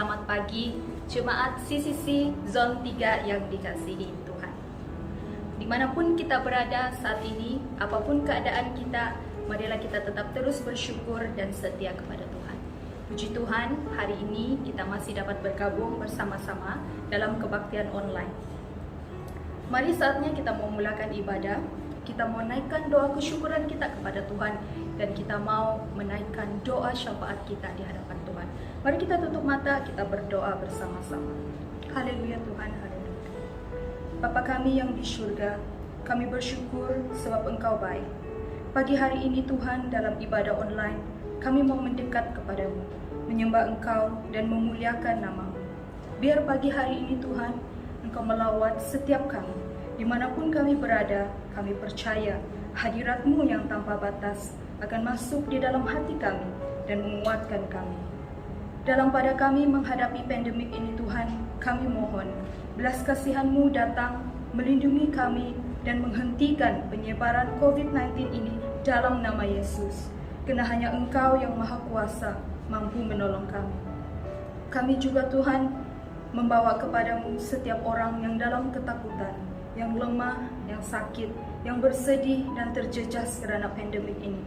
Selamat pagi, Jemaat CCC Zone 3 yang dikasihi Tuhan. Dimanapun kita berada saat ini, apapun keadaan kita, marilah kita tetap terus bersyukur dan setia kepada Tuhan. Puji Tuhan, hari ini kita masih dapat bergabung bersama-sama dalam kebaktian online. Mari saatnya kita mau mulakan ibadah, kita mau naikkan doa kesyukuran kita kepada Tuhan, dan kita mau menaikkan doa syafaat kita di hadapan Tuhan. Mari kita tutup mata, kita berdoa bersama-sama. Haleluya Tuhan, haleluya. Bapa kami yang di surga, kami bersyukur sebab Engkau baik. Pagi hari ini Tuhan, dalam ibadah online, kami mau mendekat kepadamu, menyembah Engkau dan memuliakan nama-Mu. Biar pagi hari ini Tuhan, Engkau melawat setiap kami. Dimanapun kami berada, kami percaya hadirat-Mu yang tanpa batas akan masuk di dalam hati kami dan menguatkan kami. Dalam pada kami menghadapi pandemik ini Tuhan, kami mohon belas kasihan-Mu datang, melindungi kami dan menghentikan penyebaran COVID-19 ini dalam nama Yesus. Karena hanya Engkau yang Maha Kuasa mampu menolong kami. Kami juga Tuhan membawa kepadamu setiap orang yang dalam ketakutan, yang lemah, yang sakit, yang bersedih dan terjejas karena pandemik ini.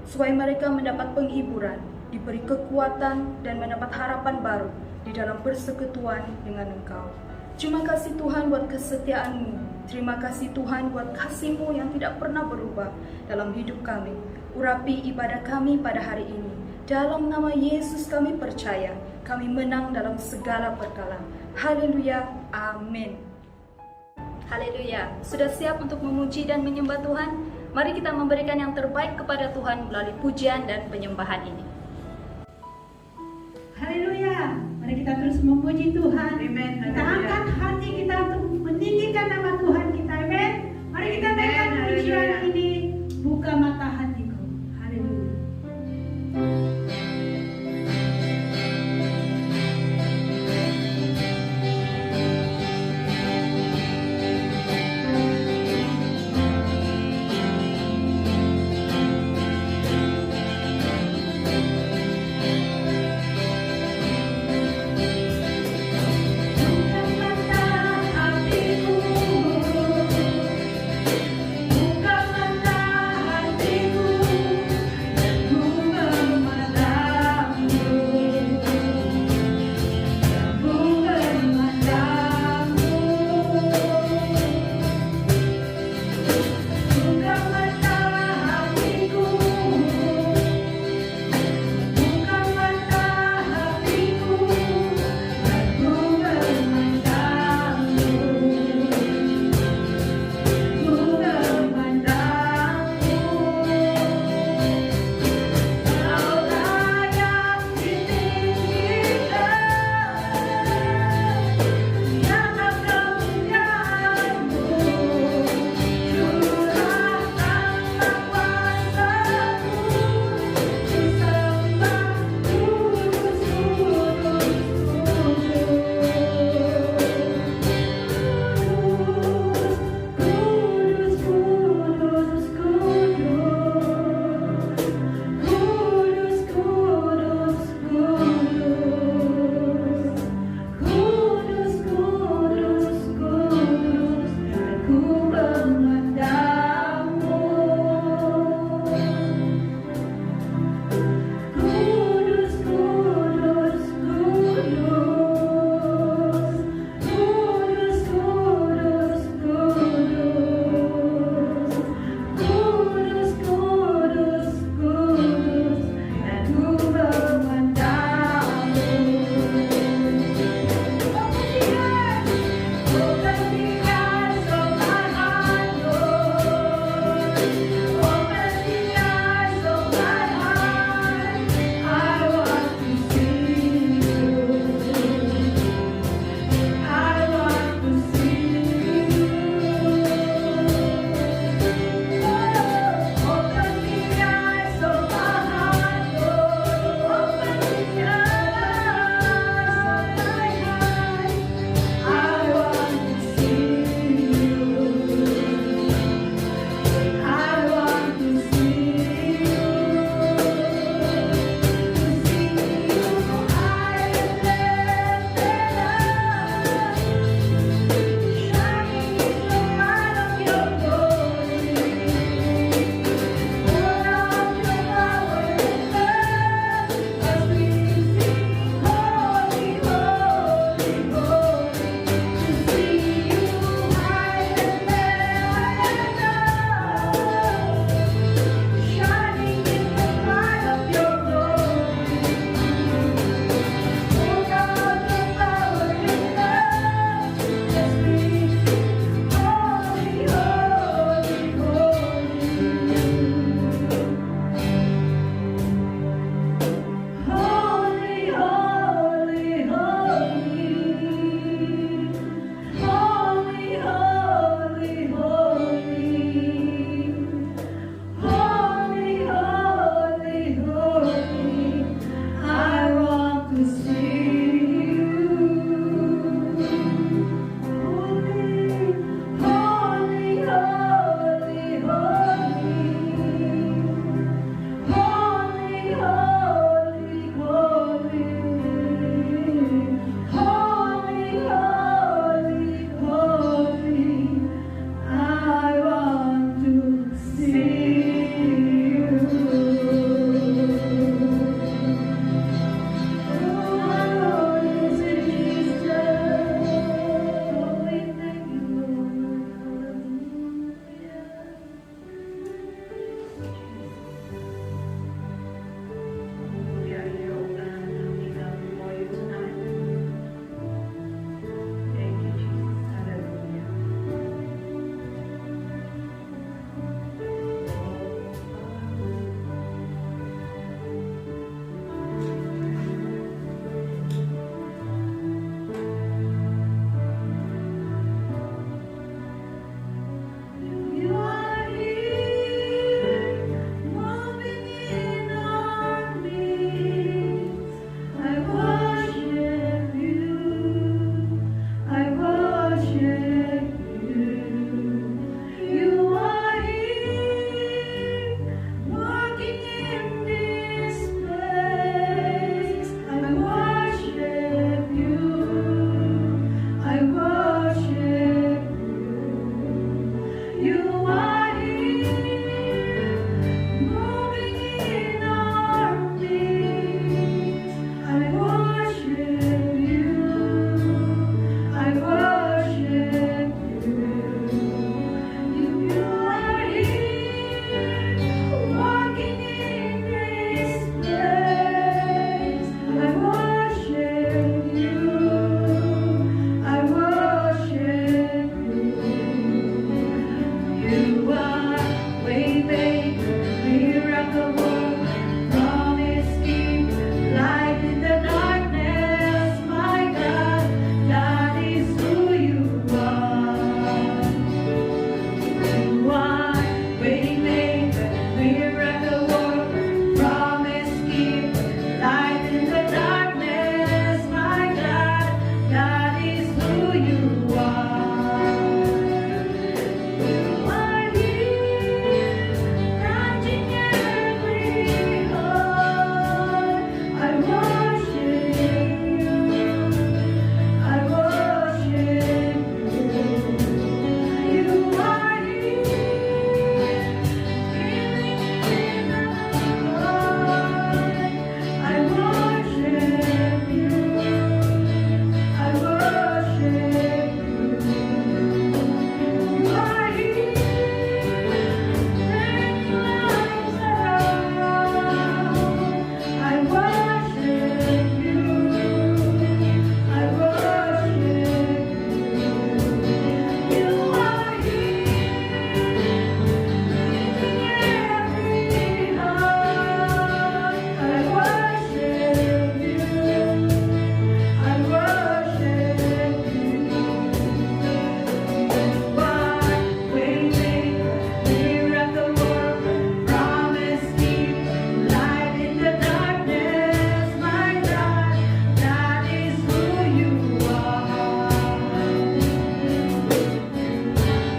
Supaya mereka mendapat penghiburan, diberi kekuatan dan mendapat harapan baru di dalam persekutuan dengan Engkau. Terima kasih Tuhan buat kesetiaan-Mu. Terima kasih Tuhan buat kasih-Mu yang tidak pernah berubah dalam hidup kami. Urapi ibadah kami pada hari ini. Dalam nama Yesus kami percaya, kami menang dalam segala perkara. Haleluya, amin. Haleluya, sudah siap untuk memuji dan menyembah Tuhan? Mari kita memberikan yang terbaik kepada Tuhan melalui pujian dan penyembahan ini. Haleluya, mari kita terus memuji Tuhan. Amen. Kita angkat hati kita untuk meninggikan nama Tuhan kita. Amen. Mari kita naikkan pujian ini. Buka mata hatiku. Haleluya. Buka mata hatiku That is who you are. You are here, touching every heart. I worship you. I worship you. You are here, healing in our heart. I worship you. I worship you. You are here, turning lives around. I worship you. I worship you. You are here, meeting every heart. I worship you. I worship you. Why waiting, miracle worker, promise keeper, light in the darkness, my God, that is who you are.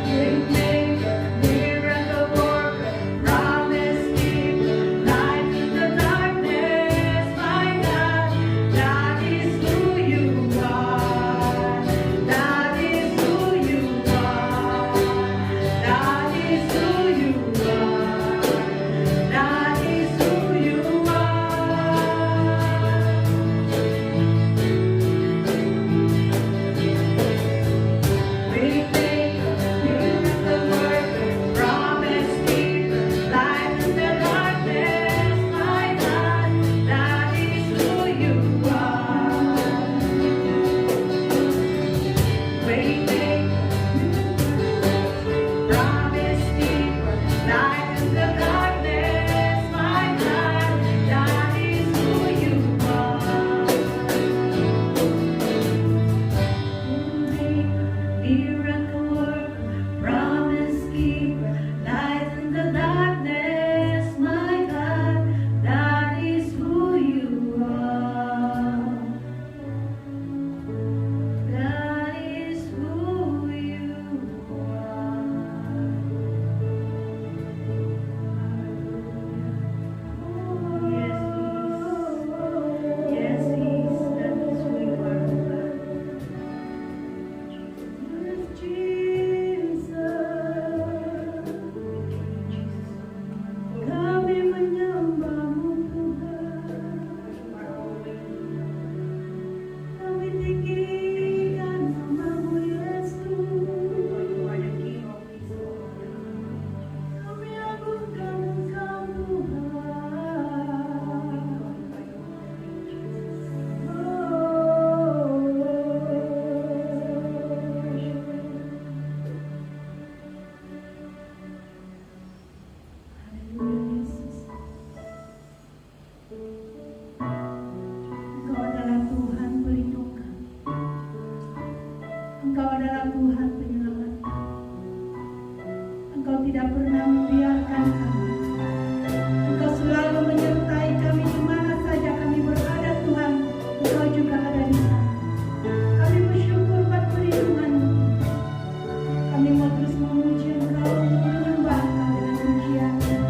Waymaker, miracle worker, promise keeper, light in the darkness, my God, that is who you are. That is who you are. That is who you are. That is who you are. Waymaker, miracle worker, promise keeper, light in the darkness, my God, that is who you are. Waymaker, promise keeper, light in the darkness, my God, that is who you are. Miracle worker, promise keeper, light in the darkness, my God, that is who you are. That is who you are. Yes, that is who you are, God. Jesus, kami menyembahmu Tuhan, kami tinggikan namamu Yesus, kami agungkan Engkau Engkau adalah Tuhan pelindungan. Engkau adalah Tuhan penyelamat. Engkau tidak pernah membiarkan kami. Engkau selalu menyertai kami di mana saja kami berada, Tuhan. Engkau juga ada di sana. Kami bersyukur buat perlindungan-Mu. Kami mau terus memuji Engkau, menyembah Engkau dengan pujian. Kau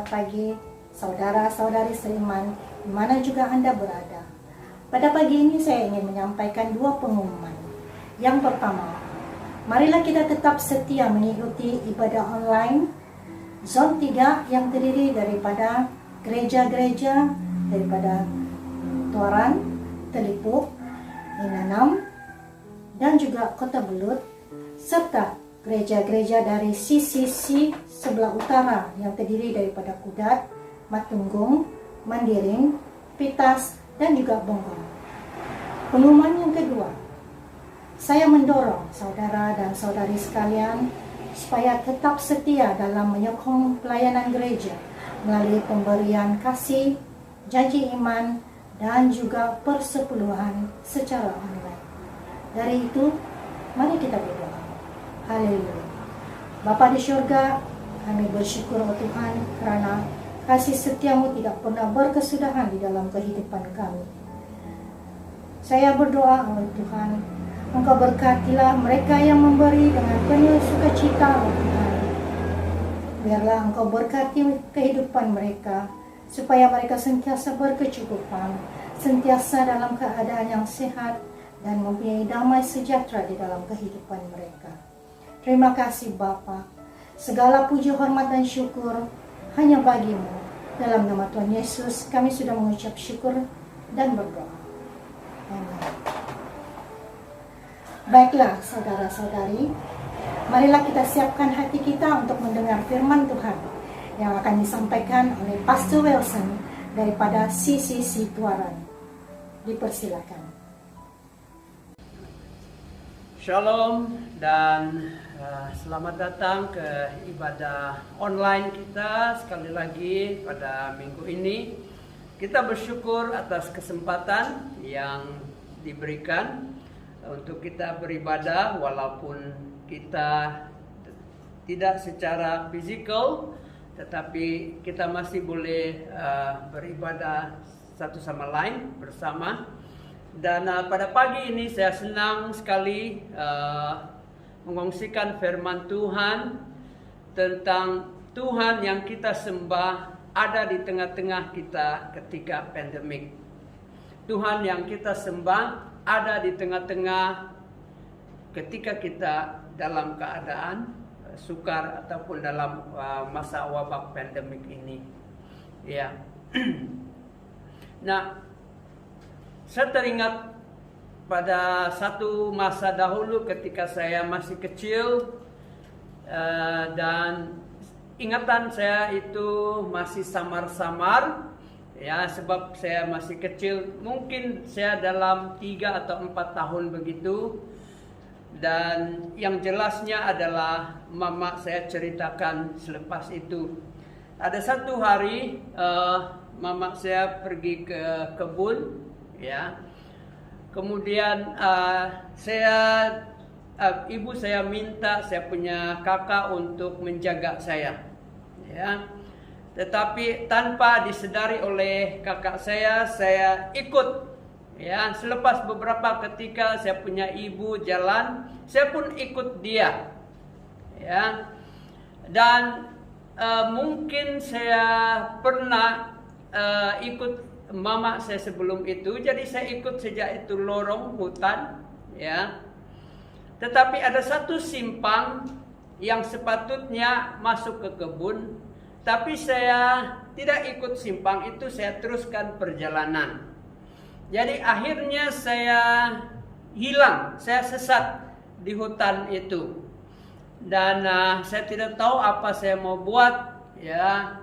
selamat pagi saudara-saudari seiman di mana juga Anda berada. Pada pagi ini saya ingin menyampaikan dua pengumuman. Yang pertama, marilah kita tetap setia mengikuti ibadah online Zon 3 yang terdiri daripada gereja-gereja daripada Tuaran, Telipuk, Inanam, dan juga Kota Belut, serta gereja-gereja dari CCC sebelah utara yang terdiri daripada Kudat, Matunggung, Mandiring, Pitas, dan juga Bonggol. Pengumuman yang kedua, saya mendorong saudara dan saudari sekalian supaya tetap setia dalam menyokong pelayanan gereja melalui pemberian kasih, janji iman, dan juga persepuluhan secara online. Dari itu, mari kita berdoa. Haleluya. Bapa di surga, kami bersyukur oh Tuhan karena kasih setiamu tidak pernah berkesudahan di dalam kehidupan kami. Saya berdoa oh Tuhan, Engkau berkatilah mereka yang memberi dengan penuh sukacita oh Tuhan. Biarlah Engkau berkati kehidupan mereka, supaya mereka sentiasa berkecukupan, sentiasa dalam keadaan yang sehat, dan mempunyai damai sejahtera di dalam kehidupan mereka. Terima kasih Bapa. Segala puji, hormat, dan syukur hanya bagimu. Dalam nama Tuhan Yesus kami sudah mengucap syukur dan berdoa. Amin. Baiklah saudara-saudari, marilah kita siapkan hati kita untuk mendengar firman Tuhan yang akan disampaikan oleh Pastor Wilson daripada CCC Tuaran. Dipersilakan. Shalom dan selamat datang ke ibadah online kita sekali lagi pada minggu ini. Kita bersyukur atas kesempatan yang diberikan untuk kita beribadah walaupun kita tidak secara fisikal, tetapi kita masih boleh beribadah satu sama lain bersama. Dan pada pagi ini saya senang sekali mengongsikan firman Tuhan tentang Tuhan yang kita sembah ada di tengah-tengah kita ketika pandemik. Tuhan yang kita sembah ada di tengah-tengah ketika kita dalam keadaan sukar ataupun dalam masa wabak pandemik ini. Ya. Nah, saya teringat pada satu masa dahulu ketika saya masih kecil, dan ingatan saya itu masih samar-samar, ya, sebab saya masih kecil. Mungkin saya dalam 3 atau 4 tahun begitu. Dan yang jelasnya adalah mama saya ceritakan selepas itu. Ada satu hari mama saya pergi ke kebun, ya. Kemudian ibu saya minta saya punya kakak untuk menjaga saya, ya. Tetapi tanpa disedari oleh kakak saya ikut, ya. Selepas beberapa ketika saya punya ibu jalan, saya pun ikut dia, ya. Dan mungkin saya pernah ikut mama saya sebelum itu, jadi saya ikut sejak itu lorong hutan, ya. Tetapi ada satu simpang yang sepatutnya masuk ke kebun, tapi saya tidak ikut simpang itu, saya teruskan perjalanan. Jadi akhirnya saya hilang, saya sesat di hutan itu. Dan saya tidak tahu apa saya mau buat, ya.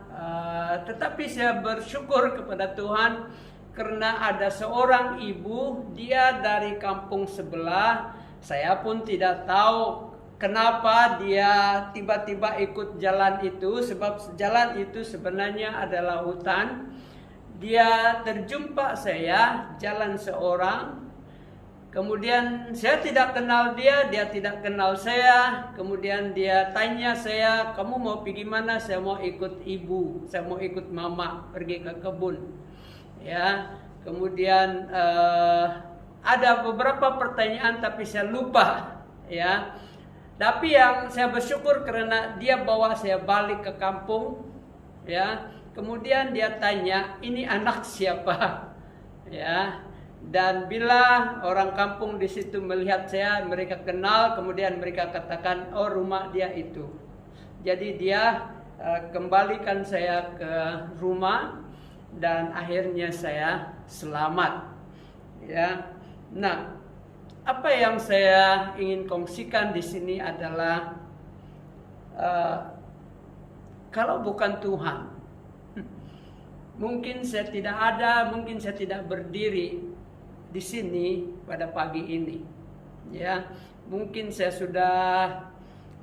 Tetapi saya bersyukur kepada Tuhan karena ada seorang ibu, dia dari kampung sebelah. Saya pun tidak tahu kenapa dia tiba-tiba ikut jalan itu, sebab jalan itu sebenarnya adalah hutan. Dia terjumpa saya jalan seorang. Kemudian saya tidak kenal dia, dia tidak kenal saya. Kemudian dia tanya saya, kamu mau pergi mana? Saya mau ikut ibu, saya mau ikut mama pergi ke kebun, ya. Kemudian ada beberapa pertanyaan tapi saya lupa, ya. Tapi yang saya bersyukur karena dia bawa saya balik ke kampung, Ya, kemudian dia tanya, ini anak siapa? Ya, dan bila orang kampung di situ melihat saya, mereka kenal, kemudian mereka katakan, oh rumah dia itu. Jadi dia kembalikan saya ke rumah dan akhirnya saya selamat. Ya, nah apa yang saya ingin kongsikan di sini adalah kalau bukan Tuhan, mungkin saya tidak ada, mungkin saya tidak berdiri di sini pada pagi ini. Ya, mungkin saya sudah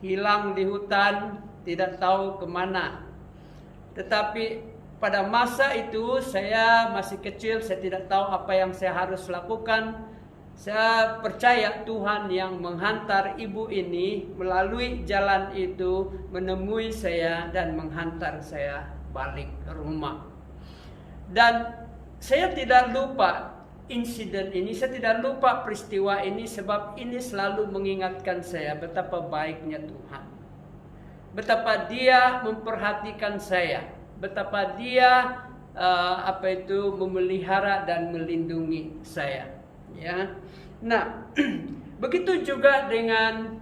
hilang di hutan, tidak tahu kemana. Tetapi pada masa itu saya masih kecil, saya tidak tahu apa yang saya harus lakukan. Saya percaya Tuhan yang menghantar ibu ini melalui jalan itu menemui saya dan menghantar saya balik ke rumah. Dan saya tidak lupa insiden ini, saya tidak lupa peristiwa ini, sebab ini selalu mengingatkan saya betapa baiknya Tuhan. Betapa Dia memperhatikan saya, betapa Dia memelihara dan melindungi saya. Ya, nah begitu juga dengan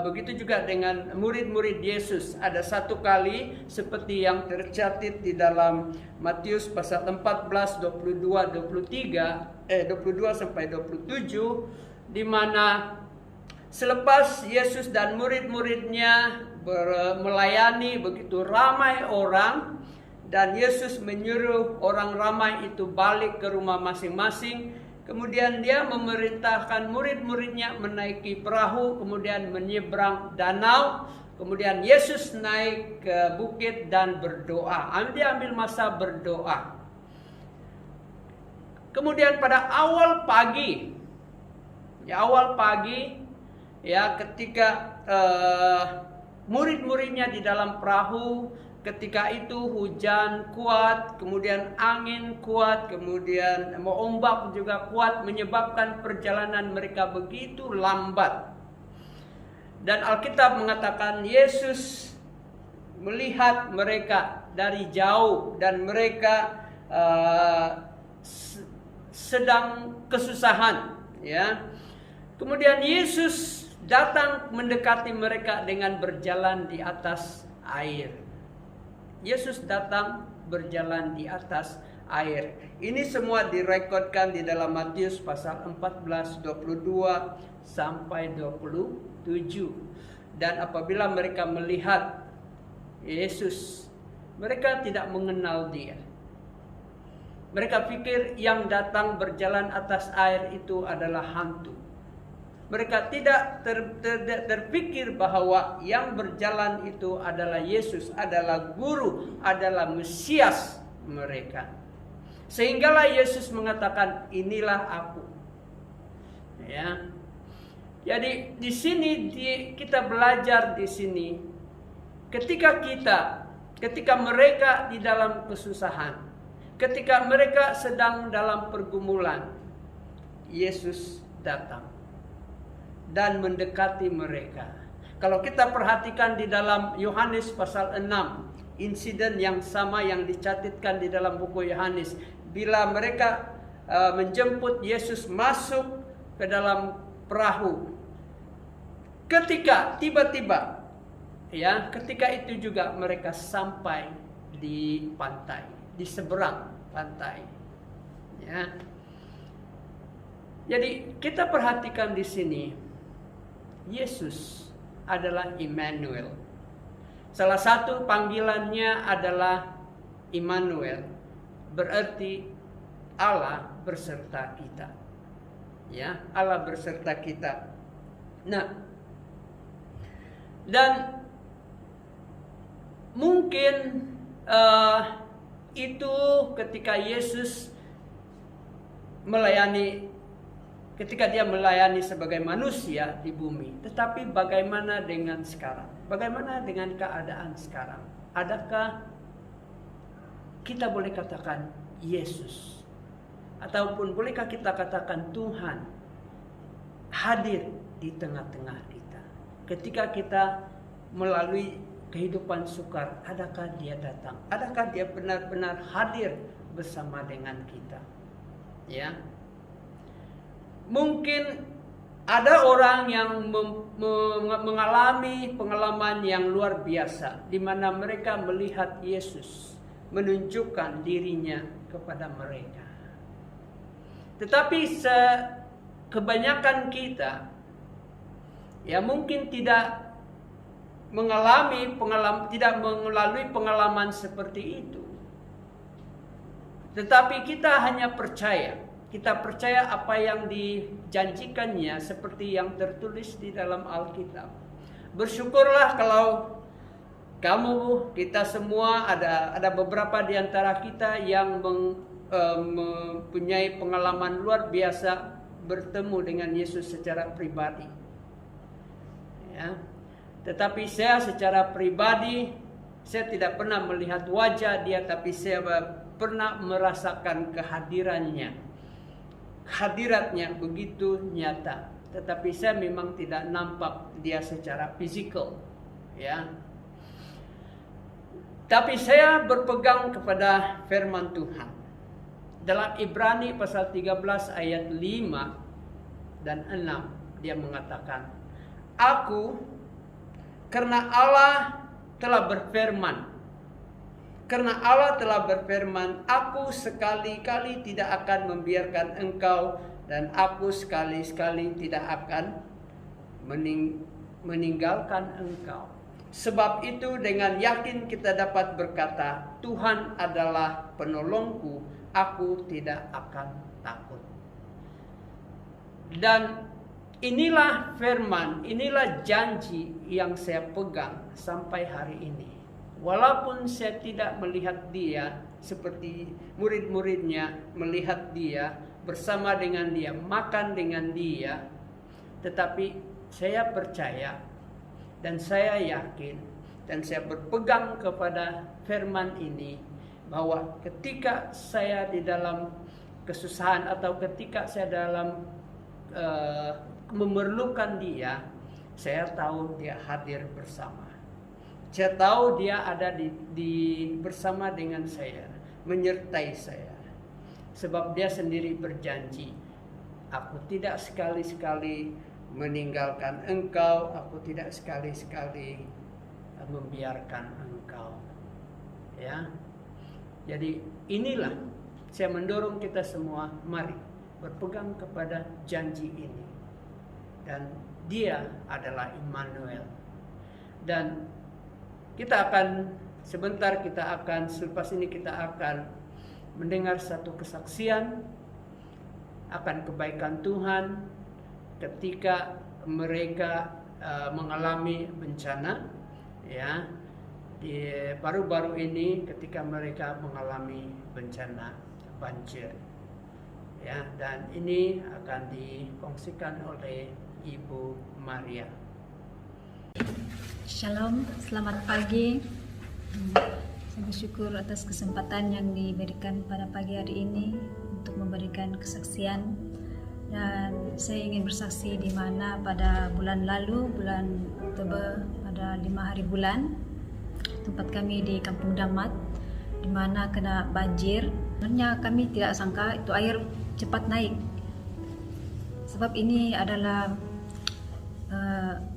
begitu juga dengan murid-murid Yesus. Ada satu kali seperti yang tercatat di dalam Matius pasal 14 22 sampai 27, di mana selepas Yesus dan murid-muridnya melayani begitu ramai orang, dan Yesus menyuruh orang ramai itu balik ke rumah masing-masing. Kemudian dia memerintahkan murid-muridnya menaiki perahu, kemudian menyeberang danau. Kemudian Yesus naik ke bukit dan berdoa. Dia ambil masa berdoa. Kemudian pada awal pagi, ketika murid-muridnya di dalam perahu, ketika itu hujan kuat, kemudian angin kuat, kemudian ombak juga kuat, menyebabkan perjalanan mereka begitu lambat. Dan Alkitab mengatakan Yesus melihat mereka dari jauh dan mereka sedang kesusahan. Ya, kemudian Yesus datang mendekati mereka dengan berjalan di atas air. Yesus datang berjalan di atas air. Ini semua direkodkan di dalam Matius pasal 14 22 sampai 27. Dan apabila mereka melihat Yesus, mereka tidak mengenal Dia. Mereka pikir yang datang berjalan atas air itu adalah hantu. Mereka tidak terpikir bahwa yang berjalan itu adalah Yesus, adalah guru, adalah Mesias mereka. Sehinggalah Yesus mengatakan, inilah aku. Ya. Jadi di sini kita belajar di sini, ketika mereka di dalam kesusahan, ketika mereka sedang dalam pergumulan, Yesus datang dan mendekati mereka. Kalau kita perhatikan di dalam Yohanes pasal 6, insiden yang sama yang dicatatkan di dalam buku Yohanes, bila mereka menjemput Yesus masuk ke dalam perahu, ketika tiba-tiba, ketika itu juga mereka sampai di pantai, di seberang pantai. Ya. Jadi kita perhatikan di sini, Yesus adalah Immanuel. Salah satu panggilannya adalah Immanuel, berarti Allah berserta kita. Ya, Allah berserta kita. Nah, dan mungkin itu ketika Yesus ketika dia melayani sebagai manusia di bumi. Tetapi bagaimana dengan sekarang? Bagaimana dengan keadaan sekarang? Adakah kita boleh katakan Yesus? Ataupun bolehkah kita katakan Tuhan hadir di tengah-tengah kita? Ketika kita melalui kehidupan sukar, adakah dia datang? Adakah dia benar-benar hadir bersama dengan kita? Ya. Mungkin ada orang yang mengalami pengalaman yang luar biasa, di mana mereka melihat Yesus menunjukkan dirinya kepada mereka. Tetapi kebanyakan kita ya mungkin tidak melalui pengalaman seperti itu. Tetapi kita hanya percaya. Kita percaya apa yang dijanjikannya seperti yang tertulis di dalam Alkitab. Bersyukurlah kalau kita semua ada beberapa di antara kita yang mempunyai pengalaman luar biasa bertemu dengan Yesus secara pribadi. Ya. Tetapi saya secara pribadi, saya tidak pernah melihat wajah dia, tapi saya pernah merasakan kehadirannya. Hadiratnya begitu nyata, tetapi saya memang tidak nampak dia secara fisikal, ya. Tapi saya berpegang kepada firman Tuhan. Dalam Ibrani pasal 13 ayat 5 dan 6 dia mengatakan, karena Allah telah berfirman, aku sekali-kali tidak akan membiarkan engkau, dan aku sekali-kali tidak akan meninggalkan engkau. Sebab itu dengan yakin kita dapat berkata, Tuhan adalah penolongku, aku tidak akan takut. Dan inilah firman, inilah janji yang saya pegang sampai hari ini. Walaupun saya tidak melihat dia seperti murid-muridnya melihat dia, bersama dengan dia, makan dengan dia, tetapi saya percaya dan saya yakin dan saya berpegang kepada firman ini, bahwa ketika saya di dalam kesusahan atau ketika saya dalam memerlukan dia, saya tahu dia hadir bersama. Saya tahu dia ada bersama dengan saya, menyertai saya. Sebab dia sendiri berjanji, aku tidak sekali-sekali meninggalkan engkau, aku tidak sekali-sekali membiarkan engkau. Ya. Jadi inilah saya mendorong kita semua, mari berpegang kepada janji ini. Dan dia adalah Immanuel. Dan selepas ini kita akan mendengar satu kesaksian akan kebaikan Tuhan ketika mereka mengalami bencana, ya, di baru-baru ini ketika mereka mengalami bencana banjir, ya, dan ini akan dikongsikan oleh Ibu Maria. Shalom, selamat pagi. Saya bersyukur atas kesempatan yang diberikan pada pagi hari ini untuk memberikan kesaksian. Dan saya ingin bersaksi di mana pada bulan lalu, bulan Oktober, pada 5 hari bulan, tempat kami di Kampung Damat, di mana kena banjir. Sebenarnya kami tidak sangka itu air cepat naik. Sebab ini adalah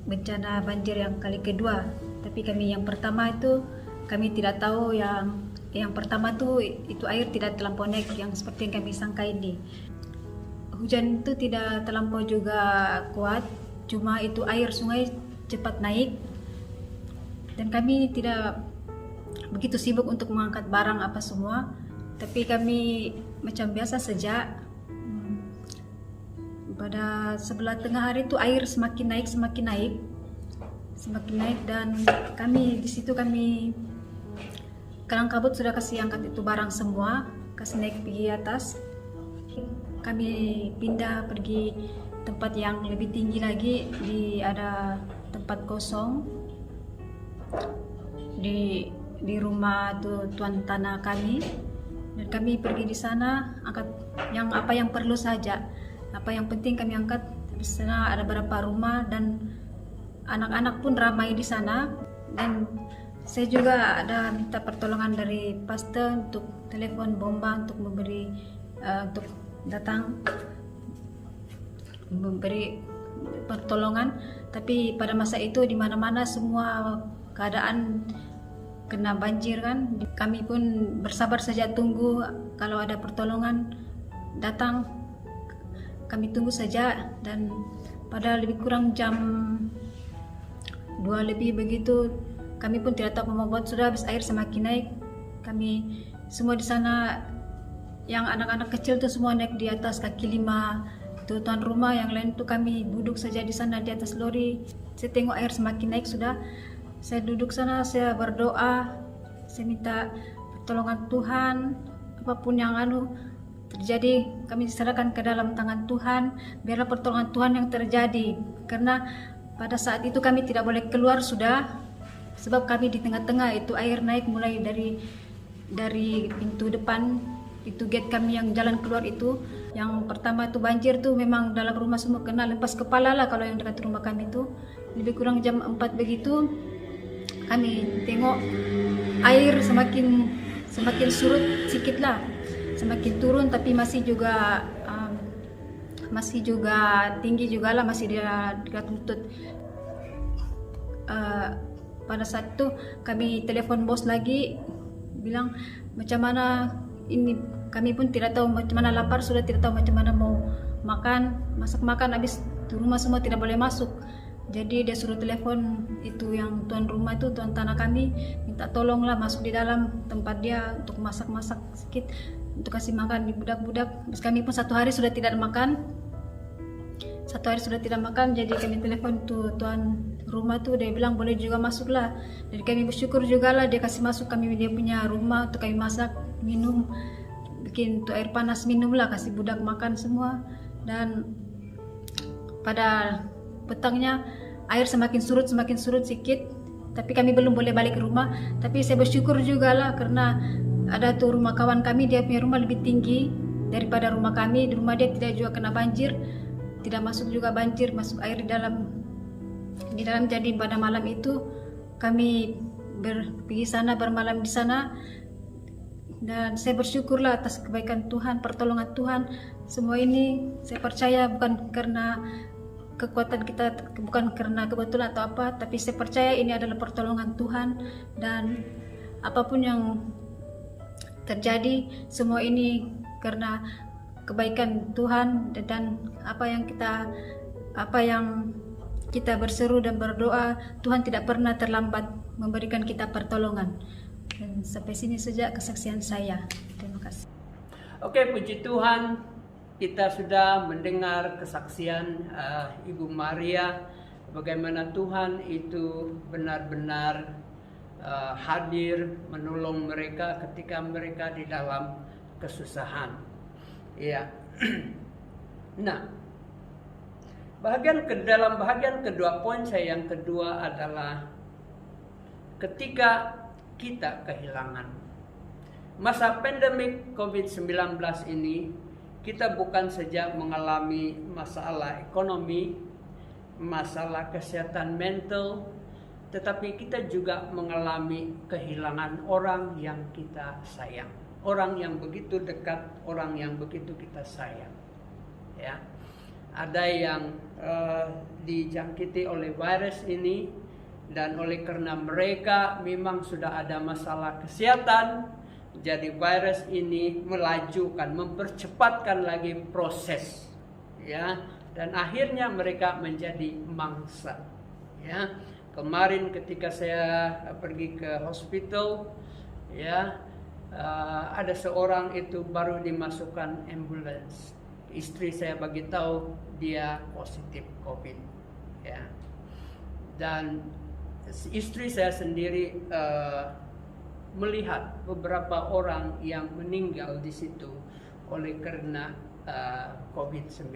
bencana banjir yang kali kedua, tapi kami yang pertama itu kami tidak tahu yang pertama itu air tidak terlampau naik yang seperti yang kami sangka ini. Hujan itu tidak terlampau juga kuat, cuma itu air sungai cepat naik dan kami tidak begitu sibuk untuk mengangkat barang apa semua, tapi kami macam biasa saja. Pada sebelah tengah hari itu air semakin naik dan kami di situ kalang kabut sudah kasih angkat itu barang semua, kasih naik pergi atas. Kami pindah pergi tempat yang lebih tinggi lagi, ada tempat kosong di rumah tuan tanah kami, dan kami pergi di sana angkat apa yang perlu saja. Apa yang penting kami angkat. Di sana ada beberapa rumah dan anak-anak pun ramai di sana, dan Saya juga ada minta pertolongan dari pastor untuk telepon bomba untuk untuk datang memberi pertolongan, tapi pada masa itu di mana-mana semua keadaan kena banjir kan. Kami pun bersabar saja tunggu kalau ada pertolongan datang. Kami tunggu saja, dan pada lebih kurang jam 2 lebih begitu, kami pun tidak tahu membuat, sudah habis air semakin naik. Kami semua di sana, yang anak-anak kecil tuh semua naik di atas kaki 5. Itu tuan rumah, yang lain tuh kami duduk saja di sana di atas lori. Saya tengok air semakin naik sudah. Saya duduk sana, saya berdoa, saya minta pertolongan Tuhan. Apapun yang terjadi, kami serahkan ke dalam tangan Tuhan. Biarlah pertolongan Tuhan yang terjadi, karena pada saat itu kami tidak boleh keluar sudah, sebab kami di tengah-tengah itu air naik mulai dari pintu depan, itu gate kami yang jalan keluar itu. Yang pertama itu banjir tuh memang dalam rumah semua kena lepas kepala lah kalau yang dekat rumah kami itu. Lebih kurang jam 4 begitu kami tengok air semakin surut sedikit lah, semakin turun, tapi masih juga tinggi juga lah, masih di dekat lutut. Pada saat itu kami telepon bos lagi, bilang macam mana ini, kami pun tidak tahu macam mana, lapar sudah, tidak tahu macam mana mau masak makan, habis di rumah semua tidak boleh masuk. Jadi dia suruh telepon itu yang tuan rumah itu, tuan tanah kami, minta tolonglah masuk di dalam tempat dia untuk masak-masak sedikit untuk kasih makan di budak-budak. Terus kami pun 1 hari sudah tidak makan. 1 hari sudah tidak makan, jadi kami telepon tuh tuan rumah tuh, dia bilang boleh juga masuklah. Jadi kami bersyukur juga lah dia kasih masuk kami, dia punya rumah untuk kami masak, minum, bikin tuh air panas minum lah, kasih budak makan semua. Dan pada petangnya air semakin surut sedikit, tapi kami belum boleh balik ke rumah. Tapi saya bersyukur juga lah, karena ada tuh rumah kawan kami, dia punya rumah lebih tinggi daripada rumah kami. Di rumah dia tidak juga kena banjir, tidak masuk juga banjir, masuk air di dalam. Jadi pada malam itu kami pergi sana, bermalam di sana, dan saya bersyukurlah atas kebaikan Tuhan, pertolongan Tuhan. Semua ini saya percaya bukan karena kekuatan kita, bukan karena kebetulan atau apa, tapi saya percaya ini adalah pertolongan Tuhan. Dan apapun yang terjadi, semua ini karena kebaikan Tuhan, dan apa yang kita berseru dan berdoa, Tuhan tidak pernah terlambat memberikan kita pertolongan. Dan sampai sini saja kesaksian saya. Terima kasih. Oke, puji Tuhan, kita sudah mendengar kesaksian Ibu Maria, bagaimana Tuhan itu benar-benar hadir menolong mereka ketika mereka di dalam kesusahan. Ya. Nah, dalam bahagian kedua, poin saya yang kedua adalah ketika kita kehilangan. Masa pandemik COVID-19 ini, kita bukan saja mengalami masalah ekonomi, masalah kesehatan mental, tetapi kita juga mengalami kehilangan orang yang kita sayang. Orang yang begitu dekat, orang yang begitu kita sayang. Ya. Ada yang dijangkiti oleh virus ini, dan oleh karena mereka memang sudah ada masalah kesehatan, jadi virus ini mempercepatkan lagi proses, ya, dan akhirnya mereka menjadi mangsa. Ya, kemarin ketika saya pergi ke hospital, ya, ada seorang itu baru dimasukkan ambulans. Istri saya bagi tahu dia positif COVID, ya, dan istri saya sendiri melihat beberapa orang yang meninggal di situ oleh karena COVID-19,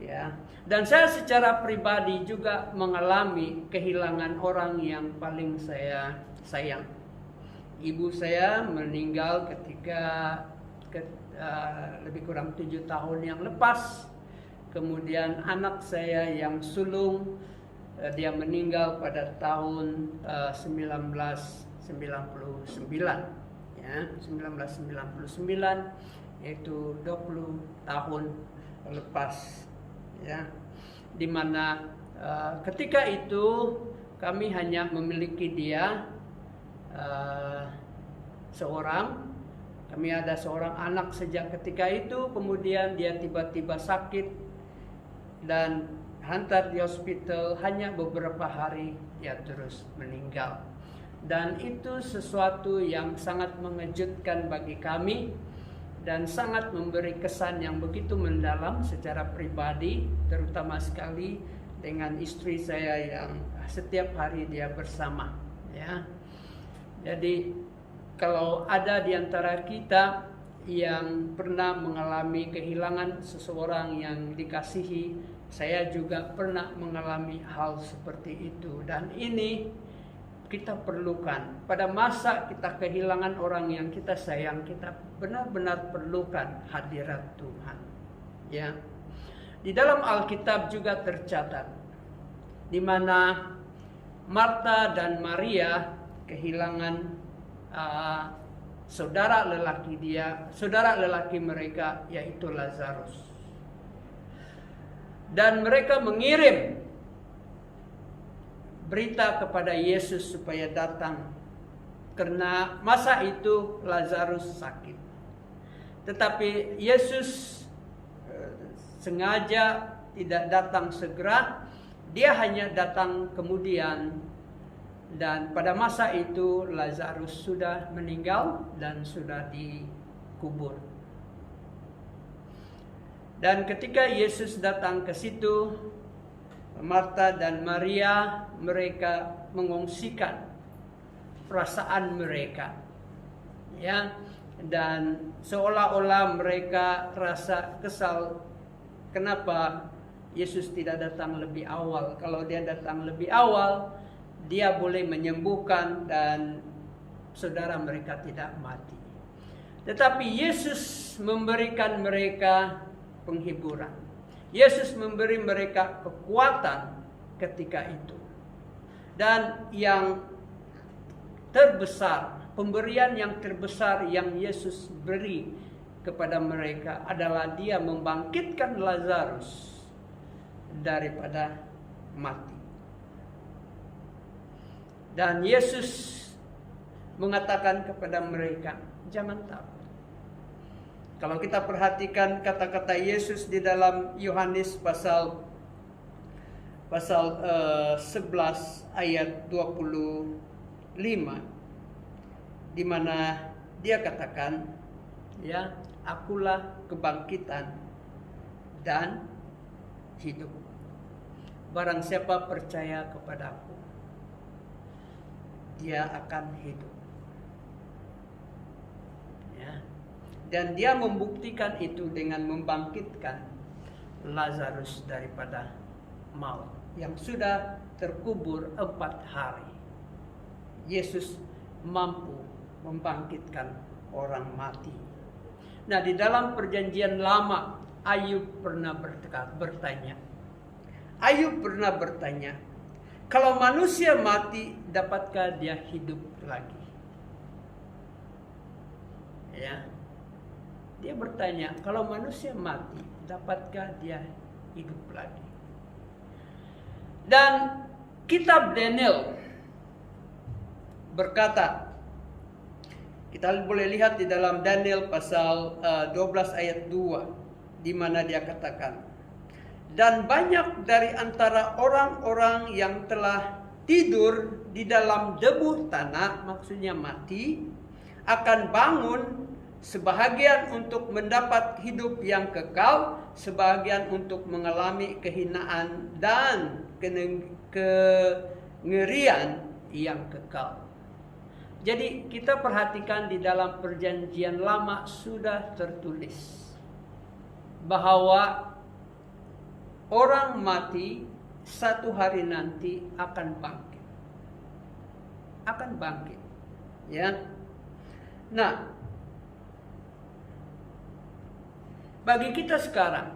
ya. Dan saya secara pribadi juga mengalami kehilangan orang yang paling saya sayang. Ibu saya meninggal ketika lebih kurang 7 tahun yang lepas. Kemudian anak saya yang sulung dia meninggal pada tahun 1999, ya, 1999, yaitu 20 tahun lepas, ya, dimana ketika itu kami hanya memiliki dia seorang. Kami ada seorang anak sejak ketika itu, kemudian dia tiba-tiba sakit dan hantar di hospital, hanya beberapa hari dia terus meninggal. Dan itu sesuatu yang sangat mengejutkan bagi kami dan sangat memberi kesan yang begitu mendalam secara pribadi, terutama sekali dengan istri saya yang setiap hari dia bersama, ya. Jadi kalau ada di antara kita yang pernah mengalami kehilangan seseorang yang dikasihi, saya juga pernah mengalami hal seperti itu. Dan ini kita perlukan. Pada masa kita kehilangan orang yang kita sayang, kita benar-benar perlukan hadirat Tuhan. Ya. Di dalam Alkitab juga tercatat di mana Marta dan Maria kehilangan saudara lelaki mereka, yaitu Lazarus. Dan mereka mengirim berita kepada Yesus supaya datang, karena masa itu Lazarus sakit. Tetapi Yesus sengaja tidak datang segera, dia hanya datang kemudian. Dan pada masa itu Lazarus sudah meninggal dan sudah dikubur. Dan ketika Yesus datang ke situ, Marta dan Maria, mereka mengungsikan perasaan mereka, ya, dan seolah-olah mereka rasa kesal kenapa Yesus tidak datang lebih awal. Kalau dia datang lebih awal, dia boleh menyembuhkan dan saudara mereka tidak mati. Tetapi Yesus memberikan mereka penghiburan. Yesus memberi mereka kekuatan ketika itu. Dan yang terbesar, pemberian yang terbesar yang Yesus beri kepada mereka adalah dia membangkitkan Lazarus daripada mati. Dan Yesus mengatakan kepada mereka, jangan takut. Kalau kita perhatikan kata-kata Yesus di dalam Yohanes pasal 11 ayat 25, di mana dia katakan, ya, akulah kebangkitan dan hidup. Barang siapa percaya kepadaku, dia akan hidup. Ya. Dan dia membuktikan itu dengan membangkitkan Lazarus daripada maut yang sudah terkubur 4 hari. Yesus mampu membangkitkan orang mati. Nah, di dalam perjanjian lama, Ayub pernah bertanya. Ayub pernah bertanya, kalau manusia mati, dapatkah dia hidup lagi? Ya. Dia bertanya, kalau manusia mati, dapatkah dia hidup lagi? Dan kitab Daniel berkata, kita boleh lihat di dalam Daniel pasal 12 ayat 2, di mana dia katakan, dan banyak dari antara orang-orang yang telah tidur di dalam debu tanah, maksudnya mati, akan bangun, sebahagian untuk mendapat hidup yang kekal, sebahagian untuk mengalami kehinaan dan kengerian yang kekal. Jadi kita perhatikan di dalam perjanjian lama sudah tertulis bahwa orang mati satu hari nanti akan bangkit. Akan bangkit. Ya. Nah, bagi kita sekarang,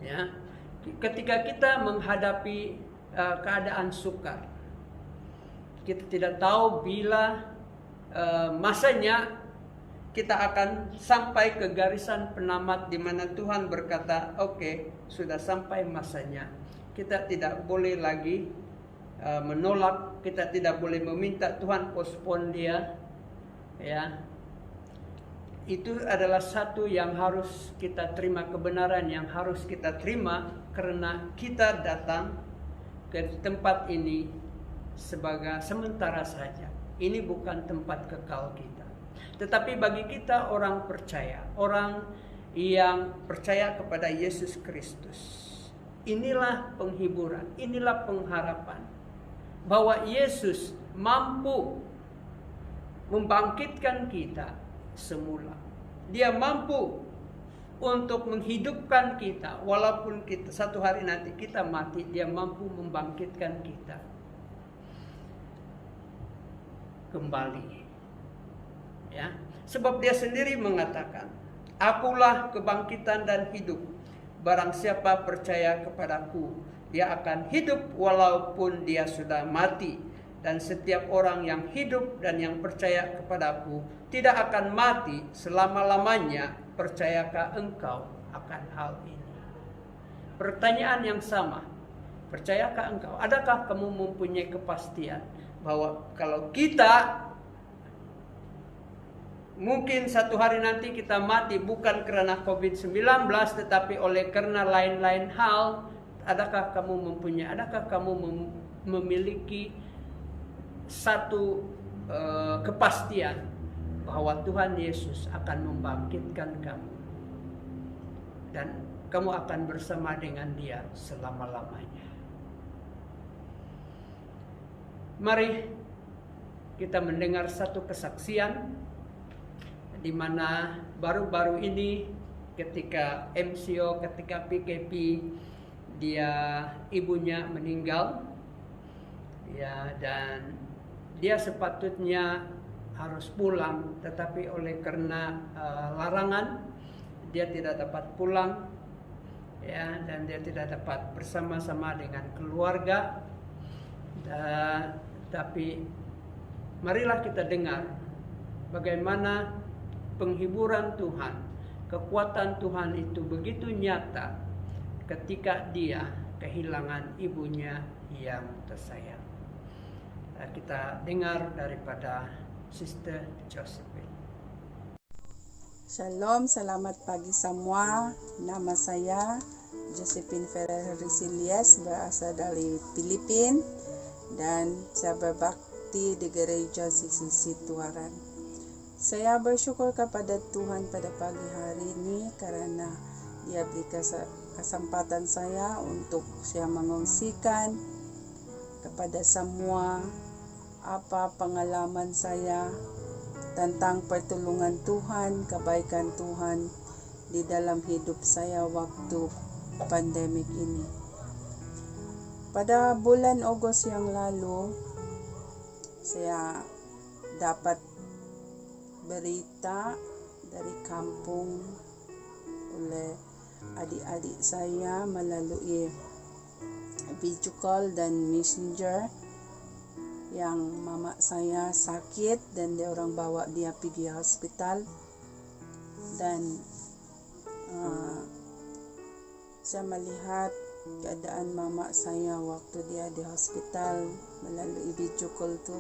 ya, ketika kita menghadapi keadaan sukar, kita tidak tahu bila masanya kita akan sampai ke garisan penamat di mana Tuhan berkata, oke, sudah sampai masanya. Kita tidak boleh lagi menolak, kita tidak boleh meminta Tuhan postpone dia, ya. Itu adalah satu yang harus kita terima, kebenaran yang harus kita terima, karena kita datang ke tempat ini sebagai sementara saja. Ini bukan tempat kekal kita. Tetapi bagi kita orang percaya, orang yang percaya kepada Yesus Kristus, inilah penghiburan, inilah pengharapan bahwa Yesus mampu membangkitkan kita semula. Dia mampu untuk menghidupkan kita, walaupun kita satu hari nanti kita mati, dia mampu membangkitkan kita kembali. Ya, sebab dia sendiri mengatakan, akulah kebangkitan dan hidup. Barang siapa percaya kepadaku, dia akan hidup walaupun dia sudah mati. Dan setiap orang yang hidup dan yang percaya kepadaku tidak akan mati selama-lamanya. Percayakah engkau akan hal ini? Pertanyaan yang sama. Percayakah engkau? Adakah kamu mempunyai kepastian bahwa kalau kita mungkin satu hari nanti kita mati bukan karena COVID-19, tetapi oleh karena lain-lain hal, adakah kamu mempunyai, adakah kamu memiliki satu kepastian bahwa Tuhan Yesus akan membangkitkan kamu dan kamu akan bersama dengan Dia selama-lamanya? Mari kita mendengar satu kesaksian di mana baru-baru ini ketika MCO, ketika PKP, ibunya meninggal, ya, dan dia sepatutnya harus pulang, tetapi oleh karena larangan dia tidak dapat pulang, ya, dan dia tidak dapat bersama-sama dengan keluarga. Tapi marilah kita dengar bagaimana penghiburan Tuhan, kekuatan Tuhan itu begitu nyata ketika dia kehilangan ibunya yang tersayang. Kita dengar daripada Sister Josephine. Shalom, selamat pagi semua. Nama saya Josephine Ferrer Risilias, berasal dari Filipina, dan saya berbakti di gereja CCC Tuaran. Saya bersyukur kepada Tuhan pada pagi hari ini karena Dia beri kesempatan saya untuk saya mengungsikan kepada semua apa pengalaman saya tentang pertolongan Tuhan, kebaikan Tuhan di dalam hidup saya waktu pandemik ini. Pada bulan Ogos yang lalu, saya dapat berita dari kampung oleh adik-adik saya melalui video call dan messenger yang mama saya sakit dan dia orang bawa dia pergi hospital, dan saya melihat keadaan mama saya waktu dia di hospital melalui video call tu.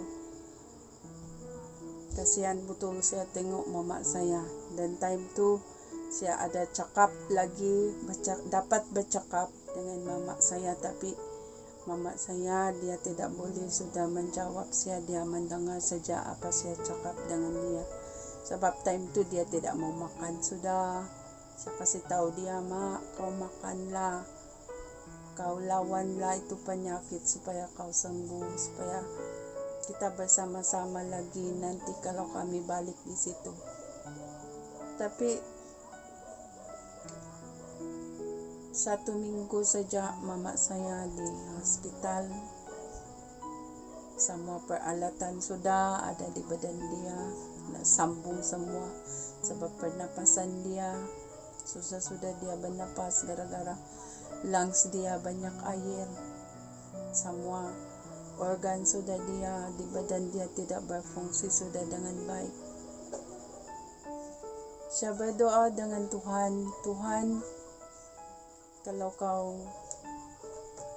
Kasihan betul saya tengok mama saya, dan time tu saya ada cakap lagi, dapat bercakap dengan mama saya, tapi mama saya dia tidak boleh sudah menjawab saya, dia mendengar saja apa saya cakap dengan dia. Sebab time tu dia tidak mau makan sudah. Saya kasih tahu dia, mak, kau makanlah, kau lawanlah itu penyakit supaya kau sembuh, supaya kita bersama-sama lagi nanti kalau kami balik di situ. Tapi 1 minggu saja mama saya di hospital. Semua peralatan sudah ada di badan dia, sambung semua sebab pernapasan dia susah sudah dia bernapas gara-gara lungs dia banyak air, semua organ sudah dia di badan dia tidak berfungsi sudah dengan baik. Siya berdoa dengan Tuhan, Tuhan, kalau kau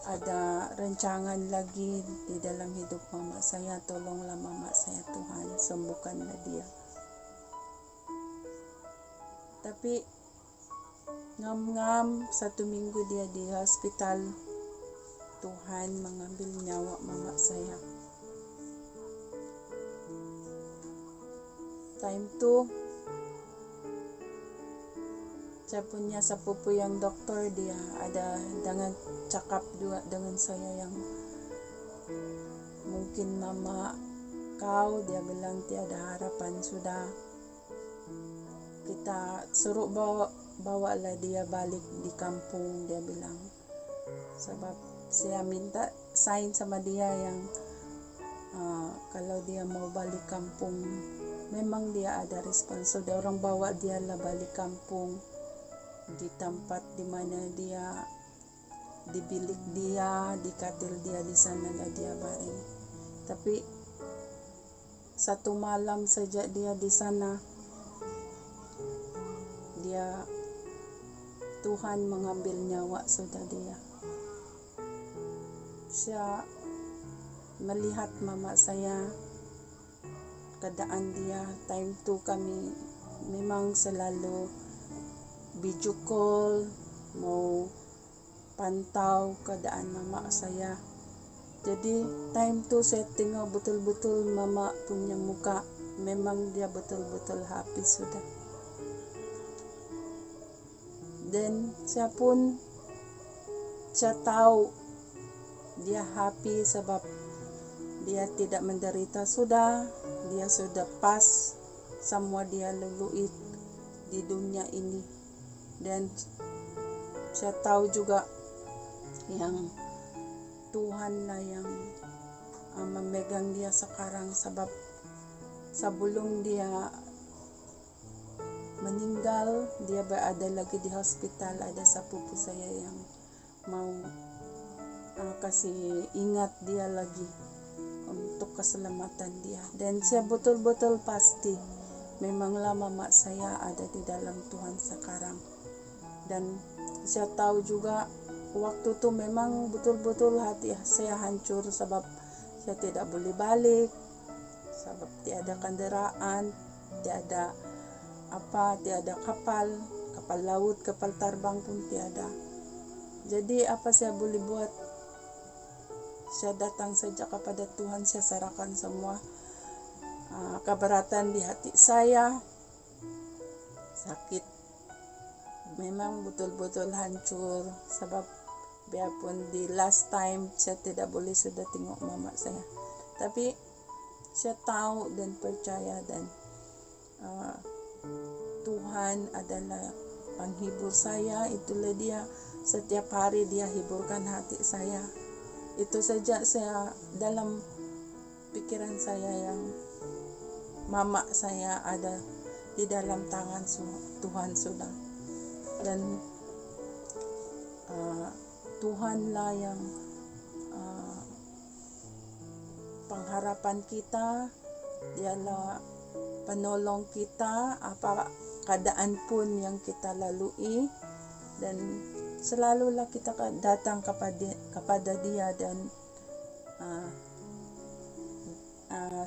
ada rancangan lagi di dalam hidup mama saya, tolonglah mama saya Tuhan, sembuhkanlah dia. Tapi ngam-ngam 1 minggu dia di hospital, Tuhan mengambil nyawa mama saya. Time tu saya punya sepupu yang doktor, dia ada dengan cakap juga dengan saya yang mungkin mama kau, dia bilang tiada harapan sudah, kita suruh bawalah dia balik di kampung, dia bilang. Sebab saya minta sign sama dia yang kalau dia mau balik kampung, memang dia ada respons, so dia orang bawa dia lah balik kampung di tempat di mana dia, di bilik dia, di katil dia, di sana lah dia baring. Tapi 1 malam saja dia di sana, dia Tuhan mengambil nyawa sudah dia. Saya melihat mama saya, keadaan dia, time tu kami memang selalu video call, mau pantau keadaan mama saya. Jadi time tu saya tengok betul-betul mama punya muka, memang dia betul-betul habis sudah. Dan saya tahu dia happy sebab dia tidak menderita sudah, dia sudah pas semua dia lalui di dunia ini. Dan saya tahu juga yang Tuhan lah yang memegang dia sekarang, sebab sebelum dia meninggal, dia berada lagi di hospital. Ada sepupu saya yang mau kasih ingat dia lagi untuk keselamatan dia. Dan saya betul-betul pasti memanglah mama saya ada di dalam Tuhan sekarang. Dan saya tahu juga waktu itu memang betul-betul hati saya hancur sebab saya tidak boleh balik, sebab tiada kendaraan, tiada kapal laut, kapal terbang pun tiada. Jadi apa saya boleh buat? Saya datang saja kepada Tuhan, saya serahkan semua keberatan di hati saya, sakit memang betul-betul hancur, sebab biarpun di last time saya tidak boleh sudah tengok mama saya, tapi saya tahu dan percaya dan Tuhan adalah penghibur saya. Itulah dia, setiap hari dia hiburkan hati saya. Itu saja saya dalam pikiran saya, yang mama saya ada di dalam tangan Tuhan sudah. Dan Tuhanlah yang pengharapan kita, dialah penolong kita apa keadaan pun yang kita lalui, dan selalulah kita datang kepada dia dan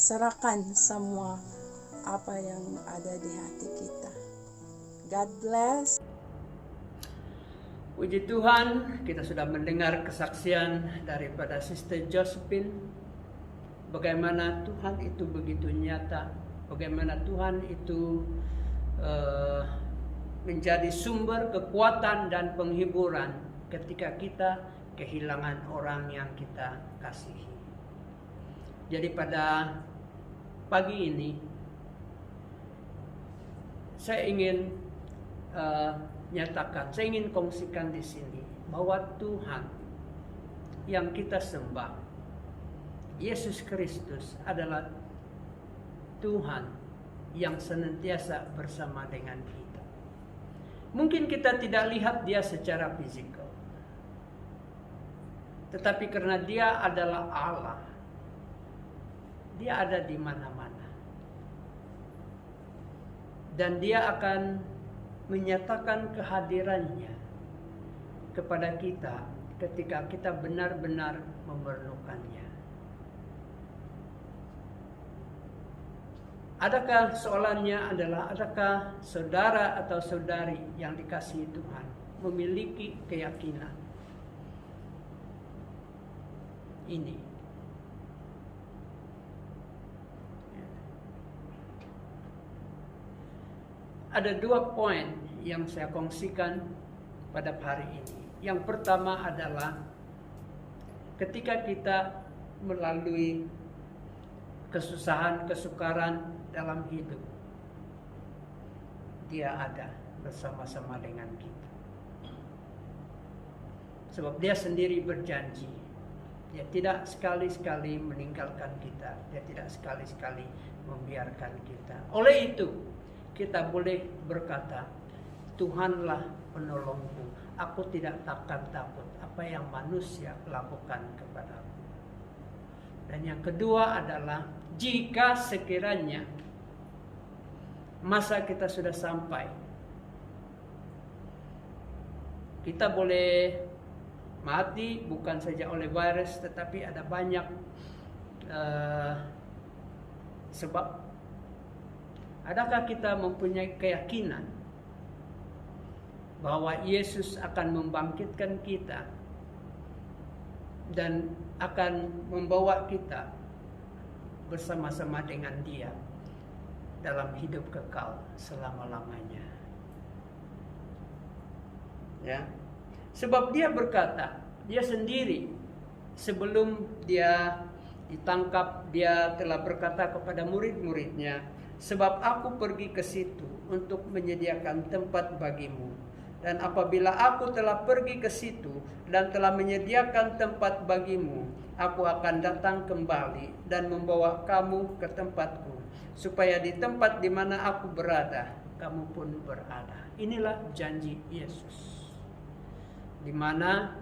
serahkan semua apa yang ada di hati kita. God bless. Puji Tuhan, kita sudah mendengar kesaksian daripada Sister Josephine. Bagaimana Tuhan itu begitu nyata, bagaimana Tuhan itu menjadi sumber kekuatan dan penghiburan ketika kita kehilangan orang yang kita kasihi. Jadi pada pagi ini saya ingin nyatakan, saya ingin kongsikan di sini bahwa Tuhan yang kita sembah, Yesus Kristus, adalah Tuhan yang senantiasa bersama dengan kita. Mungkin kita tidak lihat dia secara fisikal, Tetapi karena Dia adalah Allah, Dia ada di mana-mana. Dan Dia akan menyatakan kehadirannya kepada kita ketika kita benar-benar memerlukannya. Adakah soalannya adalah, adakah saudara atau saudari yang dikasihi Tuhan memiliki keyakinan ini? Ada 2 poin yang saya kongsikan pada hari ini. Yang pertama adalah ketika kita melalui kesusahan, kesukaran dalam hidup, Dia ada bersama-sama dengan kita. Sebab Dia sendiri berjanji, Dia tidak sekali-sekali meninggalkan kita, Dia tidak sekali-sekali membiarkan kita. Oleh itu, kita boleh berkata, Tuhanlah penolongku, aku tidak akan takut apa yang manusia lakukan kepadaku. Dan yang kedua adalah, jika sekiranya masa kita sudah sampai, kita boleh mati bukan saja oleh virus, tetapi ada banyak sebab. Adakah kita mempunyai keyakinan bahwa Yesus akan membangkitkan kita dan akan membawa kita bersama-sama dengan Dia dalam hidup kekal selama-lamanya? Ya. Sebab Dia berkata, Dia sendiri sebelum Dia ditangkap, Dia telah berkata kepada murid-muridnya, sebab aku pergi ke situ untuk menyediakan tempat bagimu. Dan apabila aku telah pergi ke situ dan telah menyediakan tempat bagimu, aku akan datang kembali dan membawa kamu ke tempatku, supaya di tempat di mana aku berada, kamu pun berada. Inilah janji Yesus, di mana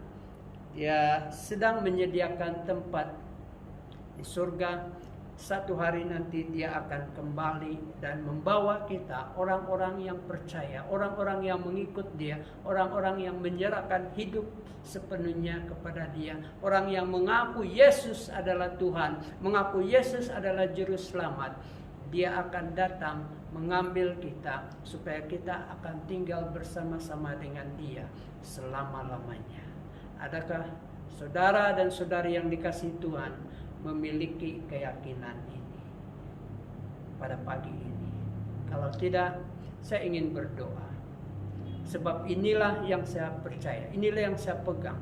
Dia sedang menyediakan tempat di surga. Satu hari nanti Dia akan kembali dan membawa kita, orang-orang yang percaya, orang-orang yang mengikut Dia, orang-orang yang menyerahkan hidup sepenuhnya kepada Dia, orang yang mengaku Yesus adalah Tuhan, mengaku Yesus adalah Juru Selamat. Dia akan datang mengambil kita supaya kita akan tinggal bersama-sama dengan Dia selama-lamanya. Adakah saudara dan saudari yang dikasihi Tuhan memiliki keyakinan ini pada pagi ini? Kalau tidak, saya ingin berdoa. Sebab inilah yang saya percaya, inilah yang saya pegang,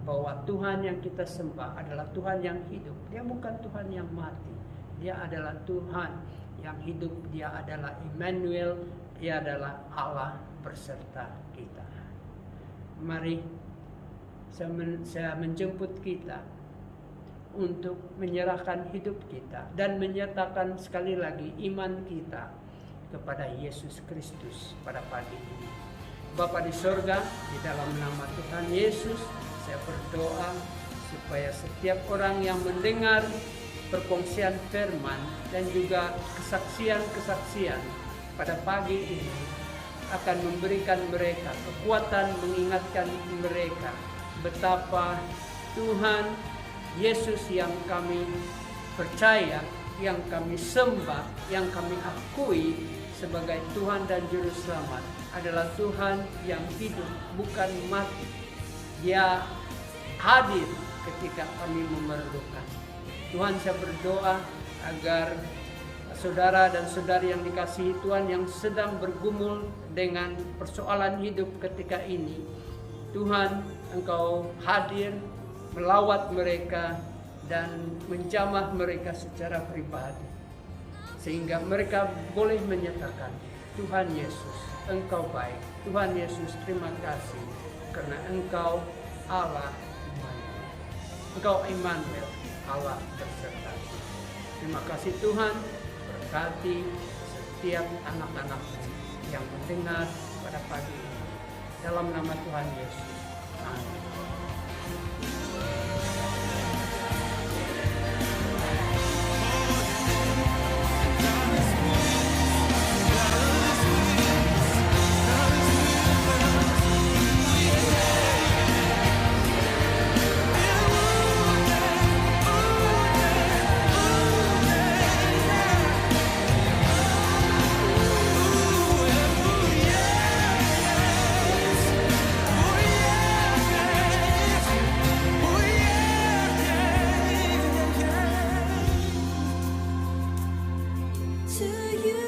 bahwa Tuhan yang kita sembah adalah Tuhan yang hidup. Dia bukan Tuhan yang mati. Dia adalah Tuhan yang hidup. Dia adalah Immanuel. Dia adalah Allah berserta kita. Mari saya menjemput kita untuk menyerahkan hidup kita dan menyatakan sekali lagi iman kita kepada Yesus Kristus pada pagi ini. Bapa di sorga, di dalam nama Tuhan Yesus, saya berdoa supaya setiap orang yang mendengar perkongsian firman dan juga kesaksian-kesaksian pada pagi ini akan memberikan mereka kekuatan, mengingatkan mereka betapa Tuhan Yesus yang kami percaya, yang kami sembah, yang kami akui sebagai Tuhan dan Juru Selamat adalah Tuhan yang hidup, bukan mati. Dia hadir ketika kami memerlukan. Tuhan, saya berdoa agar saudara dan saudari yang dikasihi Tuhan yang sedang bergumul dengan persoalan hidup ketika ini, Tuhan, Engkau hadir melawat mereka dan menjamah mereka secara pribadi, sehingga mereka boleh menyatakan, Tuhan Yesus, Engkau baik. Tuhan Yesus, terima kasih karena Engkau Allah Immanuel. Engkau Immanuel, Allah berserta. Terima kasih Tuhan, berkati setiap anak-anak-Mu yang mendengar pada pagi ini. Dalam nama Tuhan Yesus. Amin. To you